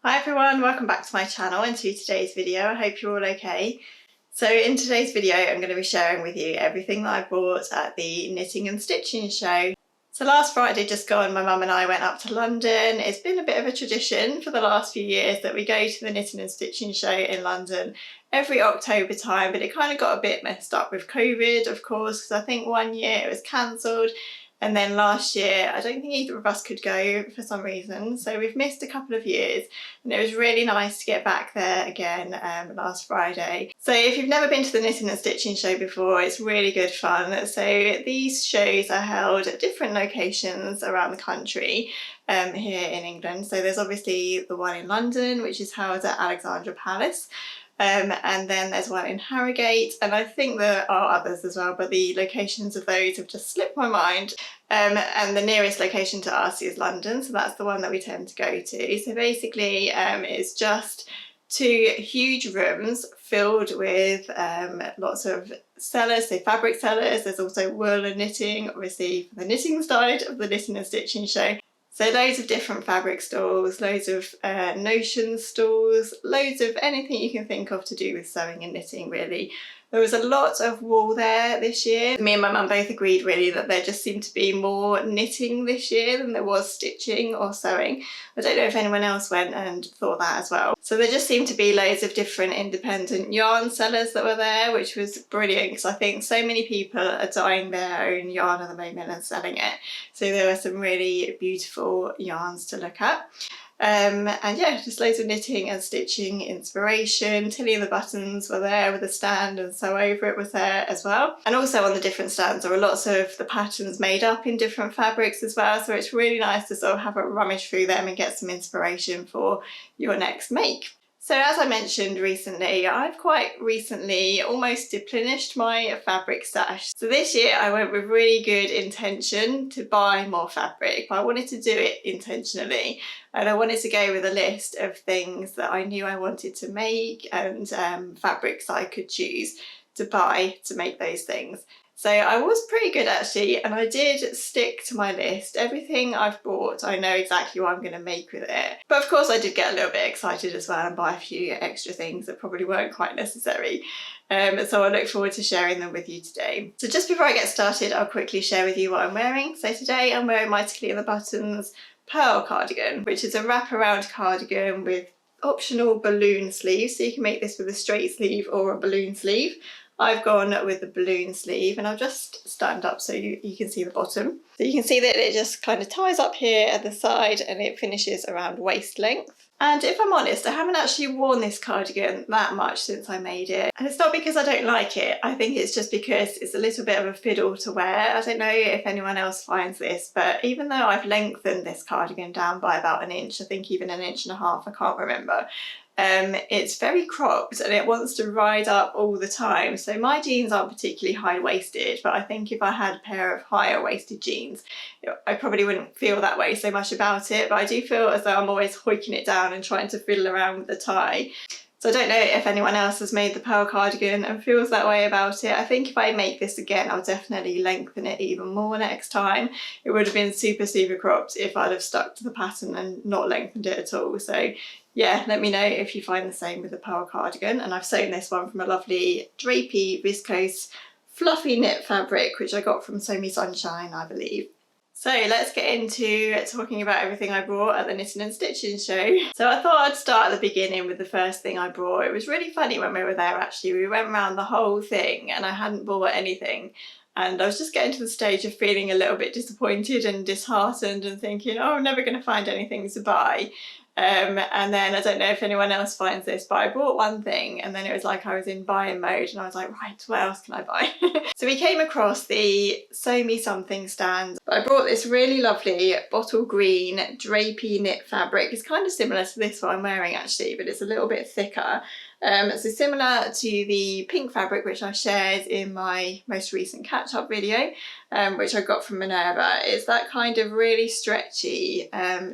Hi everyone, welcome back to my channel and to today's video. I hope you're all okay. So in today's video I'm going to be sharing with you everything that I bought at the knitting and stitching show. So last Friday just gone, my mum and I went up to London. It's been a bit of a tradition for the last few years that we go to the knitting and stitching show in London every October time, but it kind of got a bit messed up with COVID, of course, because I think one year it was cancelled. And then last year, I don't think either of us could go for some reason. So we've missed a couple of years and it was really nice to get back there again last Friday. So if you've never been to the knitting and stitching show before, it's really good fun. So these shows are held at different locations around the country here in England. So there's obviously the one in London, which is held at Alexandra Palace. And then there's one in Harrogate, and I think there are others as well, but the locations of those have just slipped my mind. And the nearest location to us is London, so that's the one that we tend to go to. So basically it's just two huge rooms filled with lots of sellers, so fabric sellers. There's also wool and knitting, obviously for the knitting side of the knitting and stitching show. So loads of different fabric stalls, loads of notion stalls, loads of anything you can think of to do with sewing and knitting really. There was a lot of wool there this year. Me and my mum both agreed really that there just seemed to be more knitting this year than there was stitching or sewing. I don't know if anyone else went and thought that as well. So there just seemed to be loads of different independent yarn sellers that were there, which was brilliant because I think so many people are dyeing their own yarn at the moment and selling it. So there were some really beautiful yarns to look at. And yeah, just loads of knitting and stitching inspiration. Tilly and the Buttons were there with a stand, and Sew Over It was there as well. And also on the different stands there were lots of the patterns made up in different fabrics as well, so it's really nice to sort of have a rummage through them and get some inspiration for your next make. So as I mentioned recently, I've quite recently almost replenished my fabric stash. So this year I went with really good intention to buy more fabric, but I wanted to do it intentionally. And I wanted to go with a list of things that I knew I wanted to make and fabrics I could choose to buy to make those things. So I was pretty good actually, and I did stick to my list. Everything I've bought, I know exactly what I'm going to make with it. But of course I did get a little bit excited as well and buy a few extra things that probably weren't quite necessary. So I look forward to sharing them with you today. So just before I get started, I'll quickly share with you what I'm wearing. So today I'm wearing my Tilly and the Buttons pearl cardigan, which is a wraparound cardigan with optional balloon sleeves. So you can make this with a straight sleeve or a balloon sleeve. I've gone with the balloon sleeve, and I'll just stand up so you can see the bottom. So you can see that it just kind of ties up here at the side and it finishes around waist length. And if I'm honest, I haven't actually worn this cardigan that much since I made it. And it's not because I don't like it, I think it's just because it's a little bit of a fiddle to wear. I don't know if anyone else finds this, but even though I've lengthened this cardigan down by about an inch, I think even an inch and a half, I can't remember, it's very cropped and it wants to ride up all the time. So my jeans aren't particularly high-waisted, but I think if I had a pair of higher waisted jeans, I probably wouldn't feel that way so much about it. But I do feel as though I'm always hoiking it down and trying to fiddle around with the tie. So I don't know if anyone else has made the pearl cardigan and feels that way about it. I think if I make this again, I'll definitely lengthen it even more next time. It would have been super, super cropped if I'd have stuck to the pattern and not lengthened it at all. So yeah, let me know if you find the same with the pearl cardigan. And I've sewn this one from a lovely drapey viscose fluffy knit fabric, which I got from Sew Me Sunshine, I believe. So let's get into talking about everything I brought at the knitting and stitching show. So I thought I'd start at the beginning with the first thing I brought. It was really funny when we were there actually. We went around the whole thing and I hadn't bought anything. And I was just getting to the stage of feeling a little bit disappointed and disheartened and thinking, oh, I'm never going to find anything to buy. And then I don't know if anyone else finds this, but I bought one thing and then it was like I was in buying mode and I was like, right, what else can I buy? So we came across the Sew Me Something stand. I brought this really lovely bottle green drapey knit fabric. It's kind of similar to this one I'm wearing actually, but it's a little bit thicker. So similar to the pink fabric which I shared in my most recent catch-up video, which I got from Minerva. It's that kind of really stretchy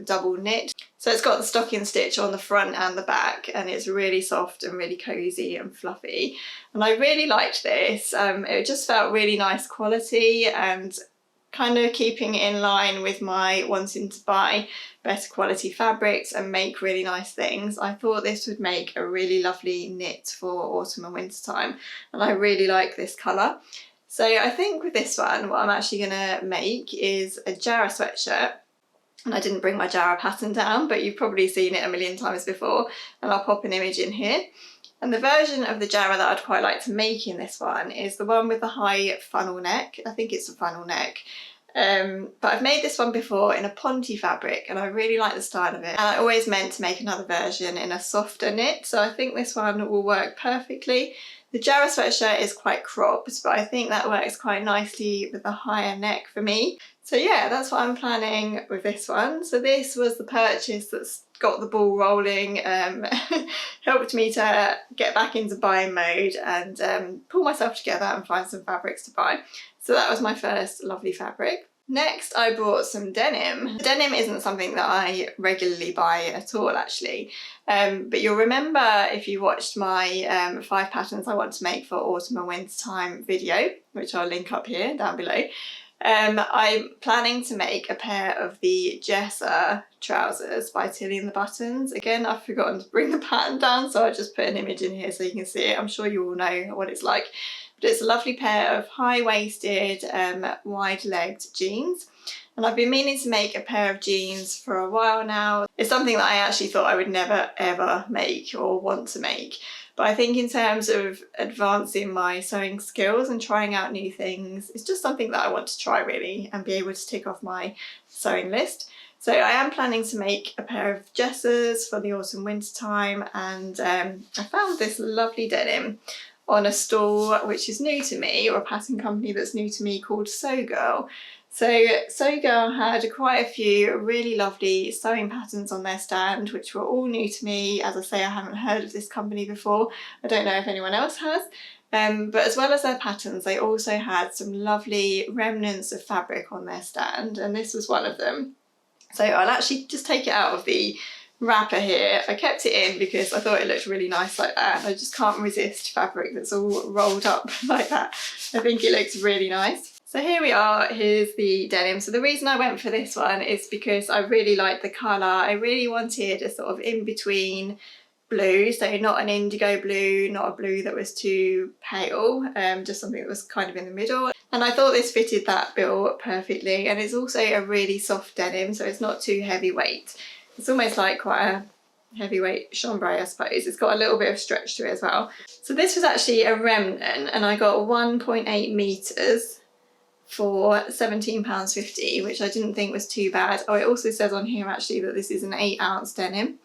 double knit. So it's got the stocking stitch on the front and the back, and it's really soft and really cozy and fluffy. And I really liked this. It just felt really nice quality, and kind of keeping it in line with my wanting to buy better quality fabrics and make really nice things, I thought this would make a really lovely knit for autumn and winter time, and I really like this colour. So I think with this one, what I'm actually going to make is a Jarrah sweatshirt. And I didn't bring my Jarrah pattern down, but you've probably seen it a million times before, and I'll pop an image in here. And the version of the Jarrah that I'd quite like to make in this one is the one with the high funnel neck. I think it's a funnel neck. But I've made this one before in a Ponte fabric, and I really like the style of it. And I always meant to make another version in a softer knit, so I think this one will work perfectly. The Jarrah sweatshirt is quite cropped, but I think that works quite nicely with the higher neck for me. So yeah, that's what I'm planning with this one. So this was the purchase that's got the ball rolling, helped me to get back into buying mode and pull myself together and find some fabrics to buy. So that was my first lovely fabric. Next, I bought some denim. Denim isn't something that I regularly buy at all, actually. But you'll remember if you watched my 5 patterns I want to make for autumn and winter time video, which I'll link up here down below. I'm planning to make a pair of the Jessa trousers by Tilly and the Buttons. Again, I've forgotten to bring the pattern down, so I just put an image in here so you can see it. I'm sure you all know what it's like. But it's a lovely pair of high-waisted, wide-legged jeans. And I've been meaning to make a pair of jeans for a while now. It's something that I actually thought I would never ever make or want to make. But I think in terms of advancing my sewing skills and trying out new things, it's just something that I want to try really and be able to tick off my sewing list. So I am planning to make a pair of Jessas for the autumn winter time, and I found this lovely denim on a store which is new to me, or a pattern company that's new to me, called Sew Girl. So Sew Girl had quite a few really lovely sewing patterns on their stand, which were all new to me. As I say, I haven't heard of this company before. I don't know if anyone else has. But as well as their patterns, they also had some lovely remnants of fabric on their stand, and this was one of them. So I'll actually just take it out of the wrapper here. I kept it in because I thought it looked really nice like that. I just can't resist fabric that's all rolled up like that. I think it looks really nice. So here we are, here's the denim. So the reason I went for this one is because I really liked the colour. I really wanted a sort of in-between blue, so not an indigo blue, not a blue that was too pale, just something that was kind of in the middle. And I thought this fitted that bill perfectly, and it's also a really soft denim, so it's not too heavyweight. It's almost like quite a heavyweight chambray, I suppose. It's got a little bit of stretch to it as well. So this was actually a remnant, and I got 1.8 metres for £17.50, which I didn't think was too bad. Oh, it also says on here actually that this is an 8-ounce denim,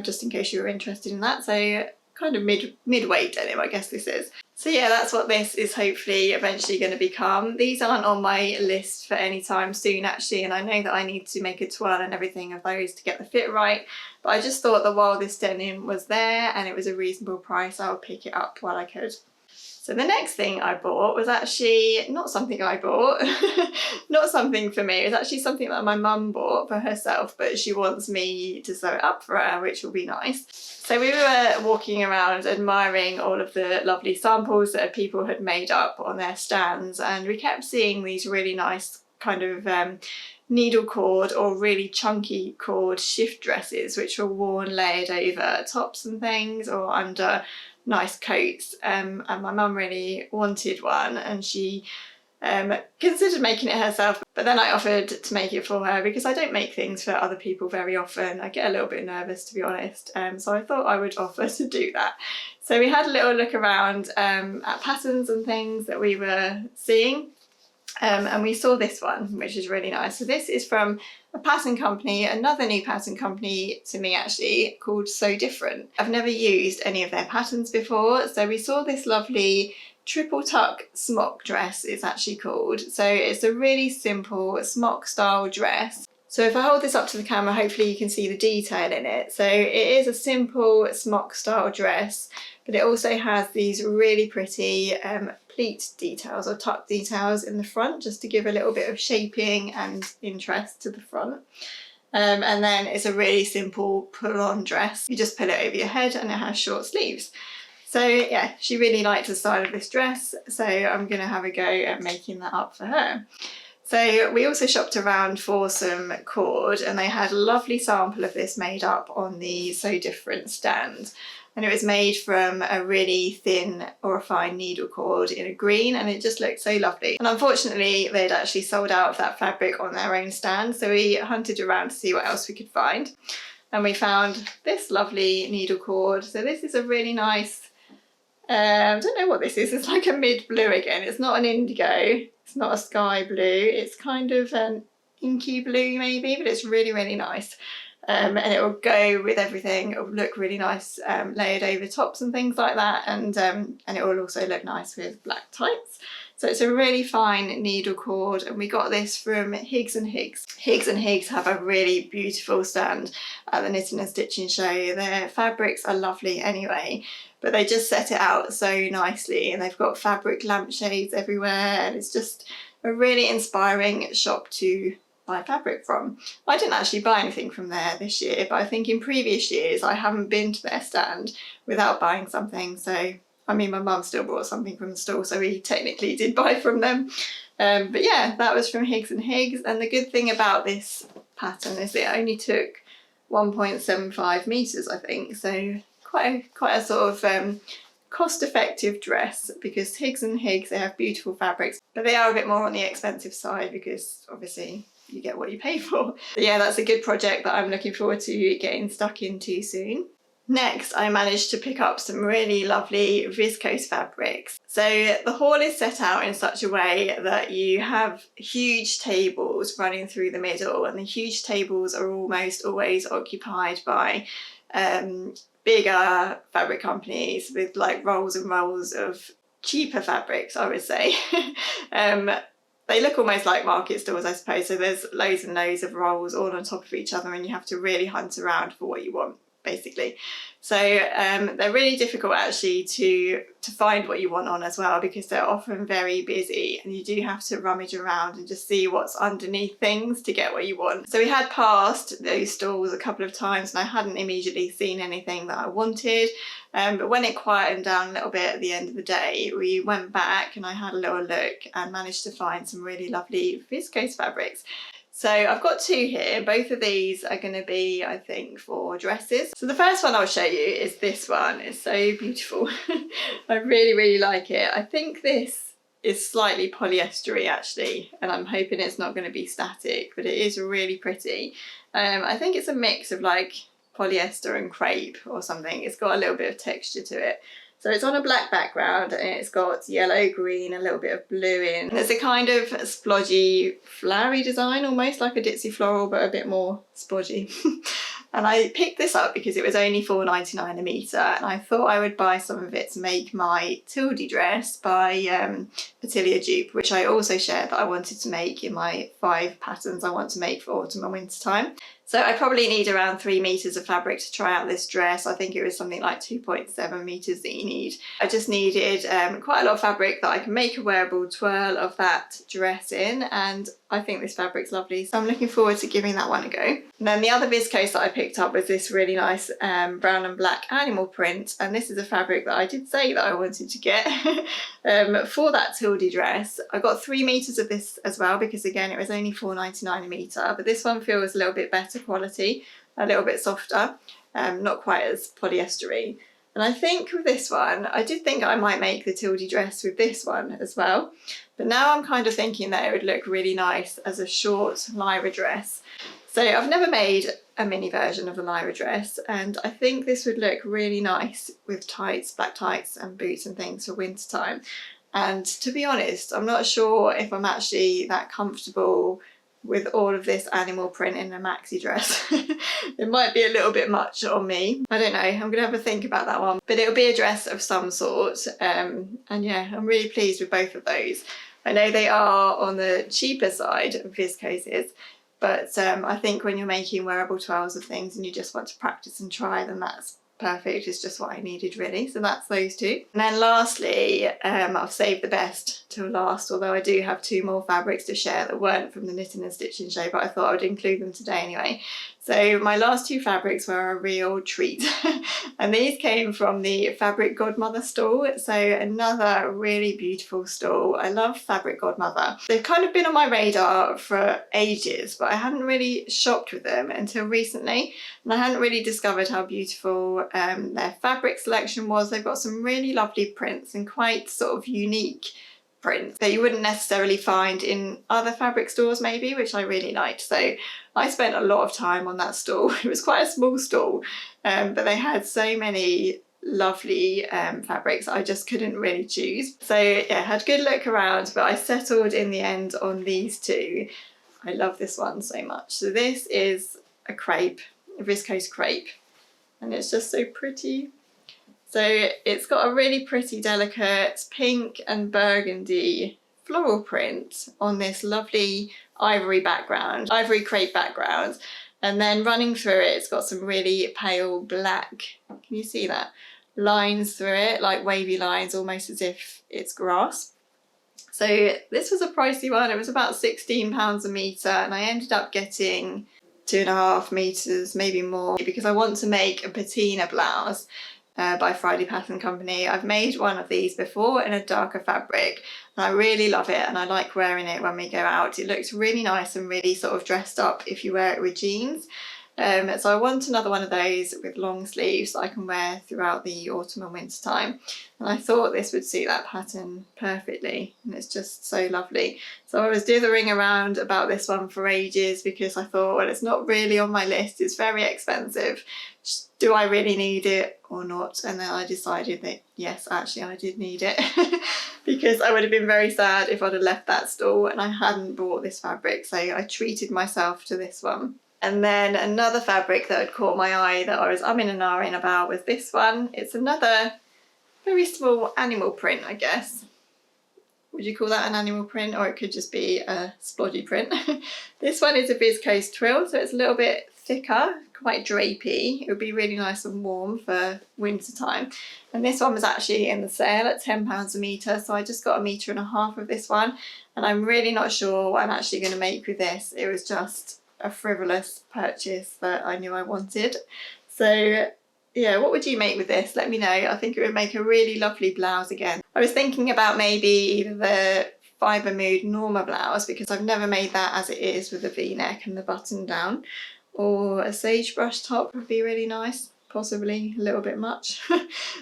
just in case you were interested in that. So kind of mid-weight denim, I guess this is. So yeah, that's what this is hopefully eventually going to become. These aren't on my list for any time soon actually, and I know that I need to make a twirl and everything of those to get the fit right, but I just thought that while this denim was there and it was a reasonable price, I would pick it up while I could. So the next thing I bought was actually not something I bought, not something for me. It was actually something that my mum bought for herself, but she wants me to sew it up for her, which will be nice. So we were walking around admiring all of the lovely samples that people had made up on their stands, and we kept seeing these really nice kind of needle cord or really chunky cord shift dresses, which were worn layered over tops and things or under nice coats, and my mum really wanted one, and she considered making it herself, but then I offered to make it for her because I don't make things for other people very often. I get a little bit nervous, to be honest, so I thought I would offer to do that. So we had a little look around at patterns and things that we were seeing, and we saw this one, which is really nice. So this is from a pattern company, another new pattern company to me actually, called So Different. I've never used any of their patterns before, so we saw this lovely triple tuck smock dress, it's actually called. So it's a really simple smock style dress. So if I hold this up to the camera, hopefully you can see the detail in it. So it is a simple smock style dress, but it also has these really pretty pleat details or tuck details in the front, just to give a little bit of shaping and interest to the front. And then it's a really simple pull-on dress. You just pull it over your head and it has short sleeves. So yeah, she really liked the style of this dress, so I'm going to have a go at making that up for her. So we also shopped around for some cord, and they had a lovely sample of this made up on the So Different stand. And it was made from a really thin or a fine needle cord in a green, and it just looked so lovely. And unfortunately they'd actually sold out of that fabric on their own stand, so we hunted around to see what else we could find. And we found this lovely needle cord. So this is a really nice, I don't know what this is, it's like a mid-blue again. It's not an indigo, it's not a sky blue, it's kind of an inky blue maybe, but it's really, really nice. And it will go with everything. It will look really nice layered over tops and things like that, and it will also look nice with black tights. So it's a really fine needle cord, and we got this from Higgs and Higgs. Higgs and Higgs have a really beautiful stand at the Knitting and Stitching show. Their fabrics are lovely anyway, but they just set it out so nicely, and they've got fabric lampshades everywhere, and it's just a really inspiring shop to buy fabric from. I didn't actually buy anything from there this year, but I think in previous years I haven't been to their stand without buying something. So I mean, my mum still bought something from the store, so we technically did buy from them. But yeah, that was from Higgs and Higgs, and the good thing about this pattern is it only took 1.75 meters, I think, so quite a sort of cost-effective dress, because Higgs and Higgs, they have beautiful fabrics, but they are a bit more on the expensive side because obviously you get what you pay for. But yeah, that's a good project that I'm looking forward to getting stuck into soon. Next, I managed to pick up some really lovely viscose fabrics. So the haul is set out in such a way that you have huge tables running through the middle, and the huge tables are almost always occupied by bigger fabric companies with like rolls and rolls of cheaper fabrics, I would say. They look almost like market stores, I suppose, so there's loads and loads of rolls all on top of each other, and you have to really hunt around for what you want, basically. So they're really difficult actually to find what you want on as well, because they're often very busy, and you do have to rummage around and just see what's underneath things to get what you want. So we had passed those stalls a couple of times, and I hadn't immediately seen anything that I wanted, but when it quietened down a little bit at the end of the day, we went back and I had a little look and managed to find some really lovely viscose fabrics. So I've got two here. Both of these are going to be, I think, for dresses. So the first one I'll show you is this one. It's so beautiful. I really, really like it. I think this is slightly polyestery actually, and I'm hoping it's not going to be static, but it is really pretty. I think it's a mix of like polyester and crepe or something. It's got a little bit of texture to it. So it's on a black background, and it's got yellow, green, a little bit of blue in. And it's a kind of splodgy, flowery design, almost like a ditzy floral, but a bit more splodgy. And I picked this up because it was only $4.99 a metre, and I thought I would buy some of it to make my Tildy dress by Atelier Dupe, which I also shared that I wanted to make in my 5 patterns I want to make for autumn and winter time. So I probably need around 3 meters of fabric to try out this dress. I think it was something like 2.7 meters that you need. I just needed quite a lot of fabric that I can make a wearable twirl of that dress in, and I think this fabric's lovely, so I'm looking forward to giving that one a go. And then the other viscose that I picked up was this really nice brown and black animal print, and this is a fabric that I did say that I wanted to get for that Tildy dress. I got 3 meters of this as well, because again it was only $4.99 a metre, but this one feels a little bit better quality, a little bit softer, not quite as polyestery. And I think with this one, I did think I might make the Tildy dress with this one as well, but now I'm kind of thinking that it would look really nice as a short Lyra dress. So I've never made a mini version of the Lyra dress, and I think this would look really nice with tights, black tights and boots and things for winter time. And to be honest, I'm not sure if I'm actually that comfortable with all of this animal print in a maxi dress. It might be a little bit much on me. I don't know, I'm gonna have a think about that one. But it'll be a dress of some sort. And yeah, I'm really pleased with both of those. I know they are on the cheaper side of viscoses, but I think when you're making wearable twirls of things and you just want to practice and try, then that's perfect. It's just what I needed really. So that's those two. And then lastly, I've saved the best till last, although I do have 2 more fabrics to share that weren't from the Knitting and Stitching show, but I thought I would include them today anyway. So my last two fabrics were a real treat and these came from the Fabric Godmother stall. So another really beautiful stall. I love Fabric Godmother. They've kind of been on my radar for ages, but I hadn't really shopped with them until recently, and I hadn't really discovered how beautiful their fabric selection was. They've got some really lovely prints and quite sort of unique prints that you wouldn't necessarily find in other fabric stores maybe, which I really liked. So I spent a lot of time on that stall. It was quite a small stall, but they had so many lovely fabrics I just couldn't really choose. So yeah, had a good look around, but I settled in the end on these two. I love this one so much. So this is a crepe, a viscose crepe, and it's just so pretty. So it's got a really pretty delicate pink and burgundy floral print on this lovely ivory background, ivory crepe background. And then running through it, it's got some really pale black, can you see that? Lines through it, like wavy lines, almost as if it's grass. So this was a pricey one. It was about £16 a metre, and I ended up getting 2.5 metres, maybe more, because I want to make a patina blouse by Friday Pattern Company. I've made one of these before in a darker fabric and I really love it, and I like wearing it when we go out. It looks really nice and really sort of dressed up if you wear it with jeans. So I want another one of those with long sleeves that I can wear throughout the autumn and winter time, and I thought this would suit that pattern perfectly, and it's just so lovely. So I was dithering around about this one for ages because I thought, well, it's not really on my list, it's very expensive, do I really need it or not? And then I decided that yes, actually I did need it because I would have been very sad if I'd have left that stall and I hadn't bought this fabric. So I treated myself to this one. And then another fabric that had caught my eye that I was umming and ahhing about was this one. It's another very small animal print, I guess. Would you call that an animal print, or it could just be a splodgy print? This one is a viscose twill, so it's a little bit thicker, quite drapey. It would be really nice and warm for winter time. And this one was actually in the sale at £10 a metre, so I just got 1.5 metres of this one, and I'm really not sure what I'm actually going to make with this. It was just a frivolous purchase that I knew I wanted. So yeah, what would you make with this? Let me know. I think it would make a really lovely blouse again. I was thinking about maybe either the Fibre Mood Norma blouse, because I've never made that as it is with the V-neck and the button down, or a sagebrush top would be really nice, possibly a little bit much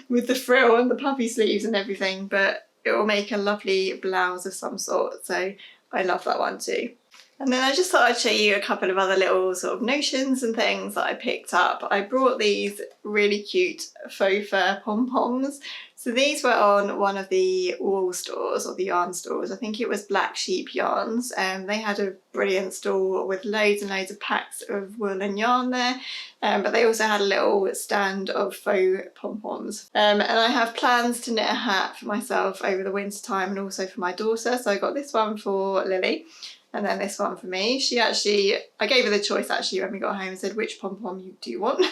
with the frill and the puffy sleeves and everything, but it will make a lovely blouse of some sort. So I love that one too. And then I just thought I'd show you a couple of other little sort of notions and things that I picked up. I brought these really cute faux fur pom-poms. So these were on one of the wool stores or the yarn stores. I think it was Black Sheep Yarns, and they had a brilliant stall with loads and loads of packs of wool and yarn there. But they also had a little stand of faux pom-poms. And I have plans to knit a hat for myself over the winter time and also for my daughter. So I got this one for Lily, and then this one for me. I gave her the choice actually when we got home and said, which pom-pom do you want?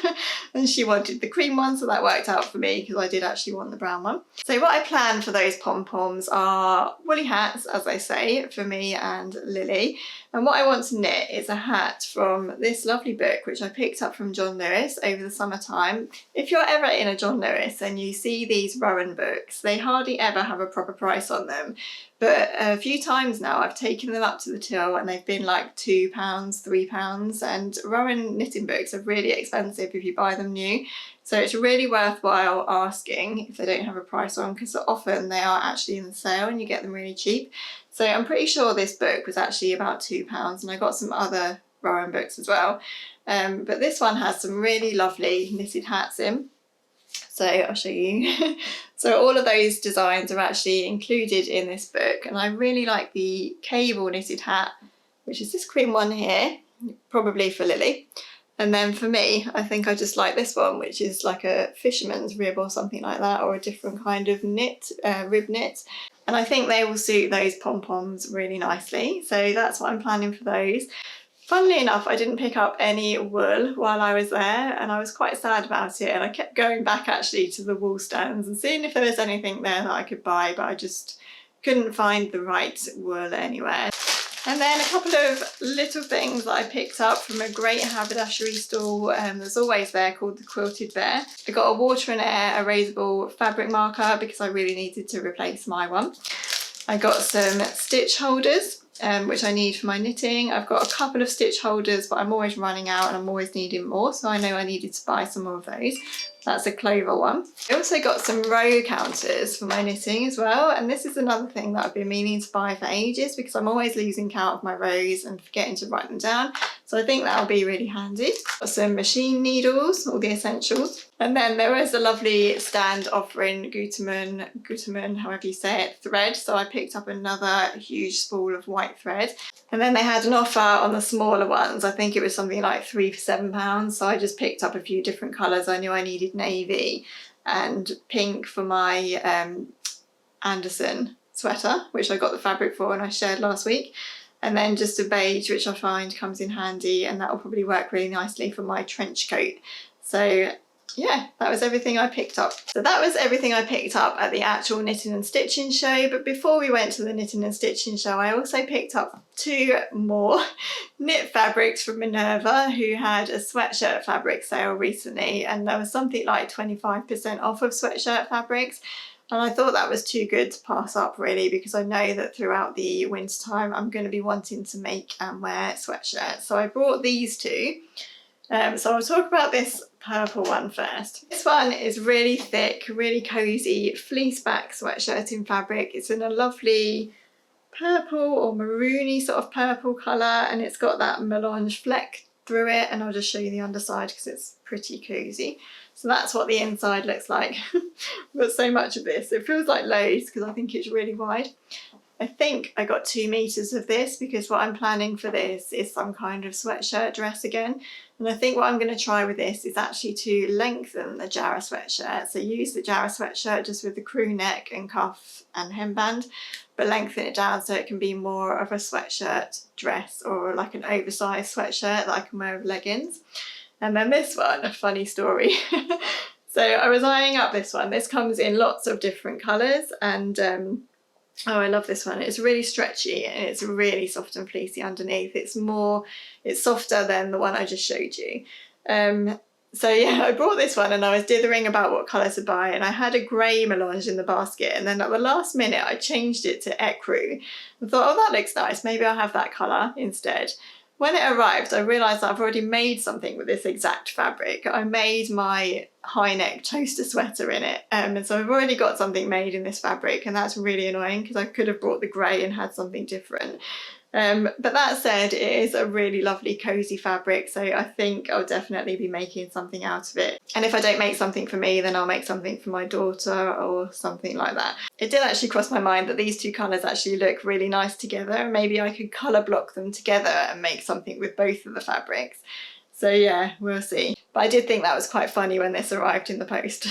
And she wanted the cream one, so that worked out for me because I did actually want the brown one. So what I planned for those pom-poms are woolly hats, as I say, for me and Lily. And what I want to knit is a hat from this lovely book, which I picked up from John Lewis over the summertime. If you're ever in a John Lewis and you see these Rowan books, they hardly ever have a proper price on them. But a few times now I've taken them up to the till and they've been like £2, £3, and Rowan knitting books are really expensive if you buy them new. So it's really worthwhile asking if they don't have a price on, because often they are actually in the sale and you get them really cheap. So I'm pretty sure this book was actually about £2, and I got some other Rowan books as well. But this one has some really lovely knitted hats in. So I'll show you. So all of those designs are actually included in this book, and I really like the cable knitted hat, which is this cream one here, probably for Lily. And then for me, I think I just like this one, which is like a fisherman's rib or something like that, or a different kind of knit, rib knit. And I think they will suit those pom-poms really nicely. So that's what I'm planning for those. Funnily enough, I didn't pick up any wool while I was there, and I was quite sad about it, and I kept going back actually to the wool stands and seeing if there was anything there that I could buy, but I just couldn't find the right wool anywhere. And then a couple of little things that I picked up from a great haberdashery stall that's always there, called the Quilted Bear. I got a water and air erasable fabric marker because I really needed to replace my one. I got some stitch holders, which I need for my knitting. I've got a couple of stitch holders, but I'm always running out and I'm always needing more, so I know I needed to buy some more of those. That's a clover one. I also got some row counters for my knitting as well, and this is another thing that I've been meaning to buy for ages because I'm always losing count of my rows and forgetting to write them down, so I think that'll be really handy. Got some machine needles, all the essentials. And then there was a lovely stand offering Gutterman, however you say it, thread, so I picked up another huge spool of white thread. And then they had an offer on the smaller ones. I think it was something like 3 for £7, so I just picked up a few different colours. I knew I needed navy and pink for my Anderson sweater, which I got the fabric for and I shared last week. And then just a beige, which I find comes in handy, and that will probably work really nicely for my trench coat. So yeah, that was everything I picked up. So that was everything I picked up at the actual knitting and stitching show. But before we went to the knitting and stitching show, I also picked up 2 more knit fabrics from Minerva, who had a sweatshirt fabric sale recently, and there was something like 25% off of sweatshirt fabrics. And I thought that was too good to pass up, really, because I know that throughout the winter time I'm going to be wanting to make and wear sweatshirts. So I brought these 2. So I'll talk about this purple one first. This one is really thick, really cosy fleece back sweatshirt in fabric. It's in a lovely purple or maroony sort of purple colour, and it's got that melange fleck through it, and I'll just show you the underside because it's pretty cosy. So that's what the inside looks like. I've got so much of this. It feels like loads because I think it's really wide. I think I got 2 meters of this because what I'm planning for this is some kind of sweatshirt dress again. And I think what I'm going to try with this is actually to lengthen the Jarrah sweatshirt. So use the Jarrah sweatshirt just with the crew neck and cuff and hemband, but lengthen it down so it can be more of a sweatshirt dress, or like an oversized sweatshirt that I can wear with leggings. And then this one, a funny story. So I was eyeing up this one. This comes in lots of different colours, and oh, I love this one. It's really stretchy and it's really soft and fleecy underneath. It's softer than the one I just showed you. So yeah, I bought this one and I was dithering about what colour to buy, and I had a grey melange in the basket, and then at the last minute I changed it to ecru. I thought, oh, that looks nice, maybe I'll have that colour instead. When it arrived, I realised that I've already made something with this exact fabric. I made my high neck toaster sweater in it, and so I've already got something made in this fabric, and that's really annoying because I could have brought the grey and had something different. But that said, it is a really lovely cosy fabric, so I think I'll definitely be making something out of it. And if I don't make something for me, then I'll make something for my daughter or something like that. It did actually cross my mind that these 2 colours actually look really nice together, and maybe I could colour block them together and make something with both of the fabrics. So yeah, we'll see. But I did think that was quite funny when this arrived in the post.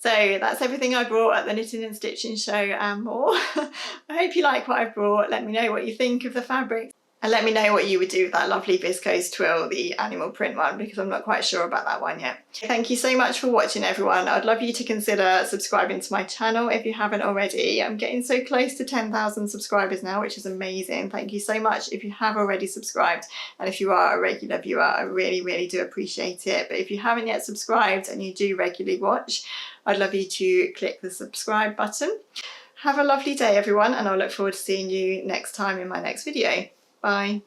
So that's everything I brought at the Knitting and Stitching show and more. I hope you like what I've brought. Let me know what you think of the fabrics, and let me know what you would do with that lovely viscose twill, the animal print one, because I'm not quite sure about that one yet. Thank you so much for watching, everyone. I'd love you to consider subscribing to my channel if you haven't already. I'm getting so close to 10,000 subscribers now, which is amazing. Thank you so much if you have already subscribed, and if you are a regular viewer, I really, really do appreciate it. But if you haven't yet subscribed and you do regularly watch, I'd love you to click the subscribe button. Have a lovely day, everyone, and I'll look forward to seeing you next time in my next video. Bye.